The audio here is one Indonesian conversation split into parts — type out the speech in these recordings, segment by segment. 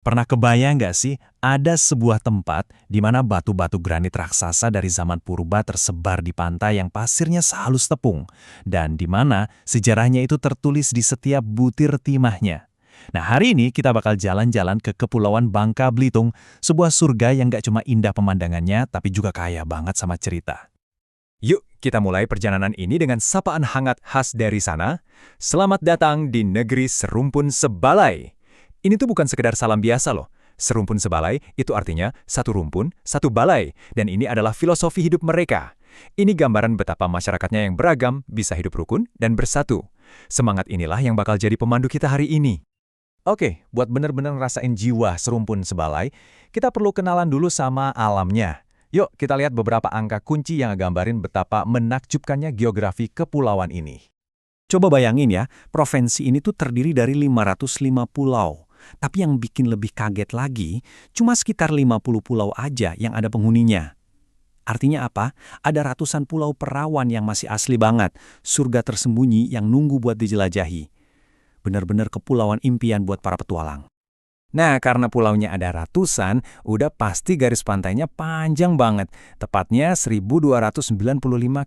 Pernah kebayang nggak sih, ada sebuah tempat di mana batu-batu granit raksasa dari zaman purba tersebar di pantai yang pasirnya sehalus tepung, dan di mana sejarahnya itu tertulis di setiap butir timahnya. Nah, hari ini kita bakal jalan-jalan ke Kepulauan Bangka Belitung, sebuah surga yang nggak cuma indah pemandangannya, tapi juga kaya banget sama cerita. Yuk, kita mulai perjalanan ini dengan sapaan hangat khas dari sana. Selamat datang di negeri serumpun sebalai. Ini tuh bukan sekedar salam biasa loh. Serumpun sebalai itu artinya satu rumpun, satu balai. Dan ini adalah filosofi hidup mereka. Ini gambaran betapa masyarakatnya yang beragam bisa hidup rukun dan bersatu. Semangat inilah yang bakal jadi pemandu kita hari ini. Oke, buat bener-bener ngerasain jiwa serumpun sebalai, kita perlu kenalan dulu sama alamnya. Yuk, kita lihat beberapa angka kunci yang gambarin betapa menakjubkannya geografi kepulauan ini. Coba bayangin ya, provinsi ini tuh terdiri dari 505 pulau. Tapi yang bikin lebih kaget lagi, cuma sekitar 50 pulau aja yang ada penghuninya. Artinya apa? Ada ratusan pulau perawan yang masih asli banget, surga tersembunyi yang nunggu buat dijelajahi. Bener-bener kepulauan impian buat para petualang. Nah, karena pulaunya ada ratusan, udah pasti garis pantainya panjang banget. Tepatnya 1.295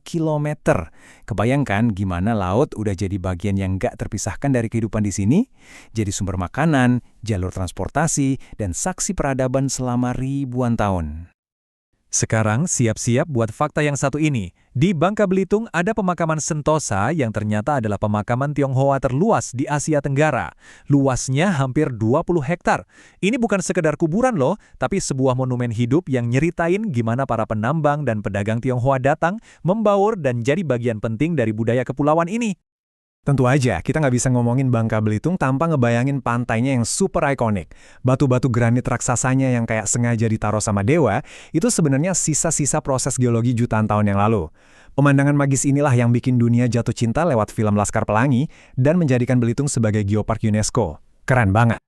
kilometer. Kebayangkan gimana laut udah jadi bagian yang nggak terpisahkan dari kehidupan di sini? Jadi sumber makanan, jalur transportasi, dan saksi peradaban selama ribuan tahun. Sekarang siap-siap buat fakta yang satu ini. Di Bangka Belitung ada pemakaman Sentosa yang ternyata adalah pemakaman Tionghoa terluas di Asia Tenggara. Luasnya hampir 20 hektar. Ini bukan sekedar kuburan loh, tapi sebuah monumen hidup yang nyeritain gimana para penambang dan pedagang Tionghoa datang, membaur dan jadi bagian penting dari budaya kepulauan ini. Tentu aja, kita nggak bisa ngomongin Bangka Belitung tanpa ngebayangin pantainya yang super ikonik. Batu-batu granit raksasanya yang kayak sengaja ditaruh sama dewa, itu sebenarnya sisa-sisa proses geologi jutaan tahun yang lalu. Pemandangan magis inilah yang bikin dunia jatuh cinta lewat film Laskar Pelangi dan menjadikan Belitung sebagai geopark UNESCO. Keren banget.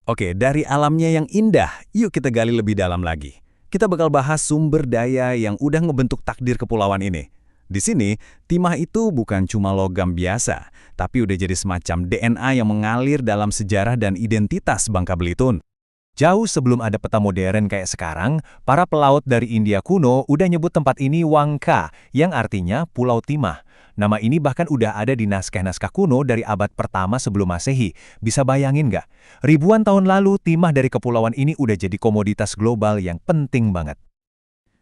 Oke, dari alamnya yang indah, yuk kita gali lebih dalam lagi. Kita bakal bahas sumber daya yang udah ngebentuk takdir kepulauan ini. Di sini, timah itu bukan cuma logam biasa, tapi udah jadi semacam DNA yang mengalir dalam sejarah dan identitas Bangka Belitung. Jauh sebelum ada peta modern kayak sekarang, para pelaut dari India kuno udah nyebut tempat ini Wangka, yang artinya Pulau Timah. Nama ini bahkan udah ada di naskah-naskah kuno dari abad pertama sebelum Masehi. Bisa bayangin nggak? Ribuan tahun lalu, timah dari kepulauan ini udah jadi komoditas global yang penting banget.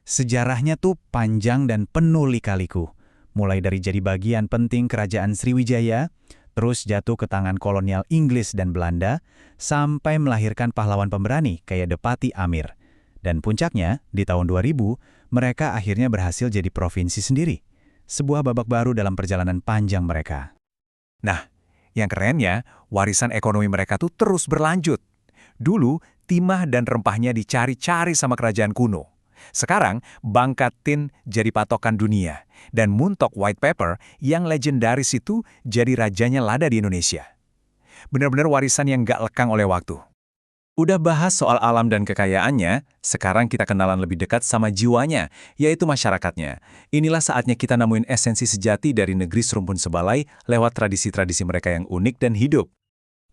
Sejarahnya tuh panjang dan penuh lika-liku. Mulai dari jadi bagian penting kerajaan Sriwijaya, terus jatuh ke tangan kolonial Inggris dan Belanda, sampai melahirkan pahlawan pemberani kayak Depati Amir. Dan puncaknya, di tahun 2000, mereka akhirnya berhasil jadi provinsi sendiri. Sebuah babak baru dalam perjalanan panjang mereka. Nah, yang kerennya, warisan ekonomi mereka tuh terus berlanjut. Dulu, timah dan rempahnya dicari-cari sama kerajaan kuno. Sekarang, Bangka Tin jadi patokan dunia, dan Muntok White Pepper yang legendaris itu jadi rajanya lada di Indonesia. Benar-benar warisan yang gak lekang oleh waktu. Udah bahas soal alam dan kekayaannya, sekarang kita kenalan lebih dekat sama jiwanya, yaitu masyarakatnya. Inilah saatnya kita nemuin esensi sejati dari negeri serumpun sebalai lewat tradisi-tradisi mereka yang unik dan hidup.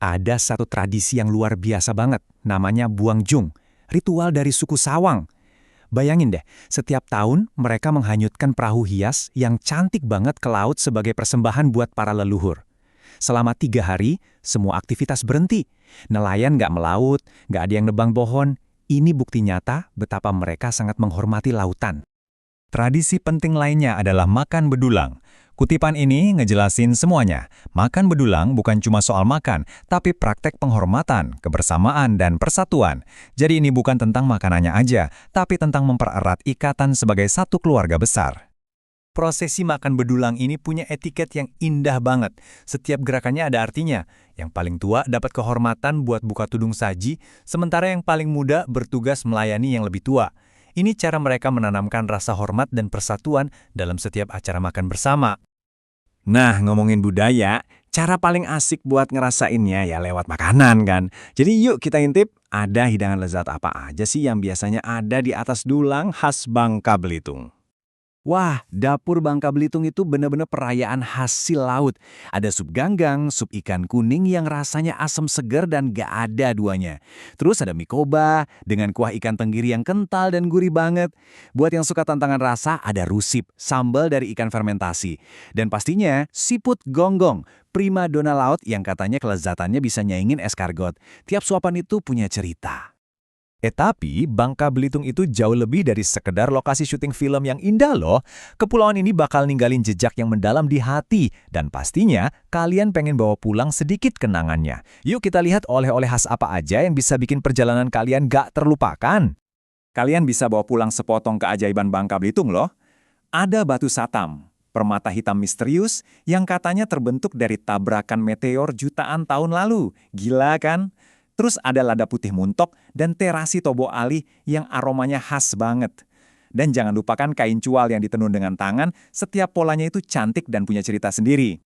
Ada satu tradisi yang luar biasa banget, namanya Buang Jung, ritual dari suku Sawang. Bayangin deh, setiap tahun mereka menghanyutkan perahu hias yang cantik banget ke laut sebagai persembahan buat para leluhur. Selama 3 hari, semua aktivitas berhenti. Nelayan nggak melaut, nggak ada yang nebang pohon. Ini bukti nyata betapa mereka sangat menghormati lautan. Tradisi penting lainnya adalah makan bedulang. Kutipan ini ngejelasin semuanya. Makan bedulang bukan cuma soal makan, tapi praktek penghormatan, kebersamaan, dan persatuan. Jadi ini bukan tentang makanannya aja, tapi tentang mempererat ikatan sebagai satu keluarga besar. Prosesi makan bedulang ini punya etiket yang indah banget. Setiap gerakannya ada artinya. Yang paling tua dapat kehormatan buat buka tudung saji, sementara yang paling muda bertugas melayani yang lebih tua. Ini cara mereka menanamkan rasa hormat dan persatuan dalam setiap acara makan bersama. Nah, ngomongin budaya, cara paling asik buat ngerasainnya ya lewat makanan kan. Jadi yuk kita intip, ada hidangan lezat apa aja sih yang biasanya ada di atas dulang khas Bangka Belitung. Wah, dapur Bangka Belitung itu benar-benar perayaan hasil laut. Ada sup ganggang, sup ikan kuning yang rasanya asam segar dan gak ada duanya. Terus ada mie koba dengan kuah ikan tenggiri yang kental dan gurih banget. Buat yang suka tantangan rasa, ada rusip, sambal dari ikan fermentasi. Dan pastinya, siput gonggong, prima dona laut yang katanya kelezatannya bisa nyaingin eskargot. Tiap suapan itu punya cerita. Tapi Bangka Belitung itu jauh lebih dari sekedar lokasi syuting film yang indah loh. Kepulauan ini bakal ninggalin jejak yang mendalam di hati. Dan pastinya kalian pengen bawa pulang sedikit kenangannya. Yuk kita lihat oleh-oleh khas apa aja yang bisa bikin perjalanan kalian gak terlupakan. Kalian bisa bawa pulang sepotong keajaiban Bangka Belitung loh. Ada batu satam, permata hitam misterius yang katanya terbentuk dari tabrakan meteor jutaan tahun lalu. Gila kan? Terus ada lada putih muntok dan terasi tobo ali yang aromanya khas banget. Dan jangan lupakan kain cual yang ditenun dengan tangan, setiap polanya itu cantik dan punya cerita sendiri.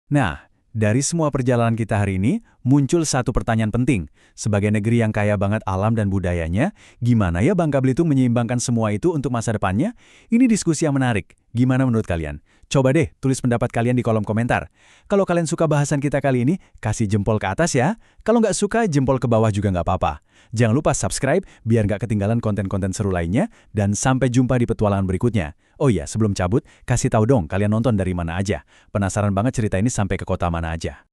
Nah, dari semua perjalanan kita hari ini, muncul satu pertanyaan penting. Sebagai negeri yang kaya banget alam dan budayanya, gimana ya Bangka Belitung menyeimbangkan semua itu untuk masa depannya? Ini diskusi yang menarik. Gimana menurut kalian? Coba deh tulis pendapat kalian di kolom komentar. Kalau kalian suka bahasan kita kali ini, kasih jempol ke atas ya. Kalau nggak suka, jempol ke bawah juga nggak apa-apa. Jangan lupa subscribe biar nggak ketinggalan konten-konten seru lainnya, dan sampai jumpa di petualangan berikutnya. Oh iya, sebelum cabut, kasih tahu dong kalian nonton dari mana aja. Penasaran banget cerita ini sampai ke kota mana aja.